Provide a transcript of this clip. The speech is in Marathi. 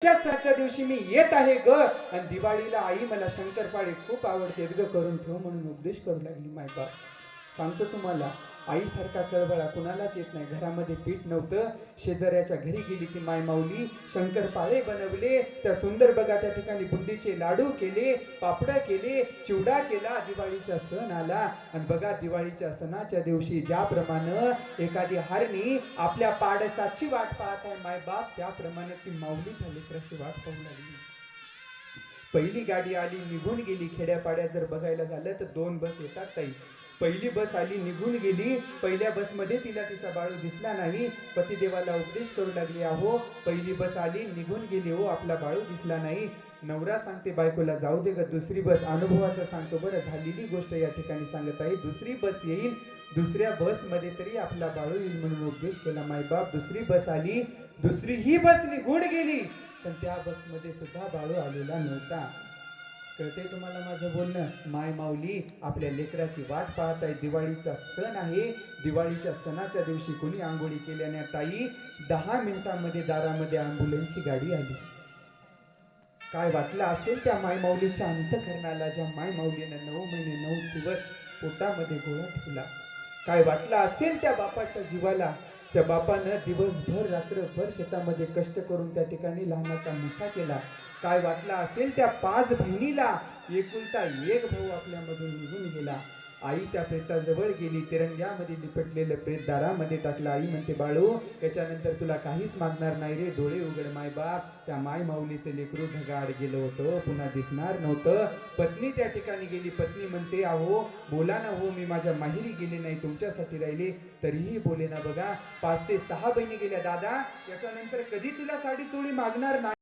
त्याच्या दिवशी मी येत आहे ग, आणि दिवाळीला आई मला शंकरपाळे खूप आवडते ग, करून ठेव म्हणून उपदेश करू लागली. मायबाप सांगतो तुम्हाला, आईसारखा कळवळा कुणालाच येत नाही. घरामध्ये पीठ नव्हतं, शेजाऱ्याच्या घरी गेली की माय माऊली शंकरपाळे बनवले. त्या सुंदर बघा त्या ठिकाणी बुंदीचे लाडू केले, पापड केले, चिवडा केला. दिवाळीचा सण आला आणि बघा दिवाळीच्या सणाच्या दिवशी ज्याप्रमाणे एखादी हरणी आपल्या पाडसाची वाट पाहत आहे मायबाप, त्याप्रमाणे ती माऊली त्या लेकराची वाट पाहू लागली. पहिली गाडी आली, निघून गेली. खेड्यापाड्यात जर बघायला झालं तर 2 बस येतात ताई. पहिली बस आली, निघून गेली. पहिल्या बसमध्ये तिला तिचा बाळू दिसला नाही. पतिदेवाला उपदेश करू लागली, अहो पहिली बस आली, निघून गेली हो, आपला बाळू दिसला नाही. नवरा सांगते बायकोला, जाऊ दे ग, दुसरी बस. अनुभवाचं सांगतो बरं, झालेली गोष्ट या ठिकाणी सांगत आहे. दुसरी बस येईल, दुसऱ्या बसमध्ये तरी आपला बाळू येईल म्हणून उपदेश केला. मायबाप दुसरी बस आली, दुसरी ही बस निघून गेली, पण त्या बसमध्ये सुद्धा बाळू आलेला नव्हता. कळते तुम्हाला माझं बोलणं? माय माऊली आपल्या लेकराची वाट पाहत आहे. दिवाळीचा सण आहे. दिवाळीच्या सणाच्या दिवशी कोणी आंघोळी केल्याने ताई 10 मिनिटांमध्ये दारामध्ये ॲम्ब्युलन्सची गाडी आली. काय वाटलं असेल त्या माय माऊलीच्या अंतःकरणाला, ज्या माय माऊलीनं 9 महिने 9 दिवस पोटामध्ये गोळा ठेवला. काय वाटलं असेल त्या बापाच्या जीवाला. त्या बापानं दिवसभर रात्रभर शेतामध्ये कष्ट करून त्या ठिकाणी लहानाचा मोठा केला. काय वाटलं असेल त्या 5 बहिणीला. एकुलता एक भाऊ आपल्यामधून निघून गेला. आई त्या प्रेताजवळ गेली, तिरंग्यामध्ये लिपटलेलं प्रेत दारामध्ये टाकलं. आई म्हणते, बाळू याच्यानंतर तुला काहीच मागणार नाही रे, डोळे उघड. मायबाप त्या माय माऊलीचे लेकरू ढगाड गेलं होतं, पुन्हा दिसणार नव्हतं. पत्नी त्या ठिकाणी गेली. पत्नी म्हणते, अहो बोला ना हो, मी माझ्या माहेरी गेले नाही, तुमच्यासाठी राहिले. तरीही बोले ना. बघा 5 ते 6 बहिणी गेल्या. दादा याच्यानंतर कधी तुला साडी चोळी मागणार नाही.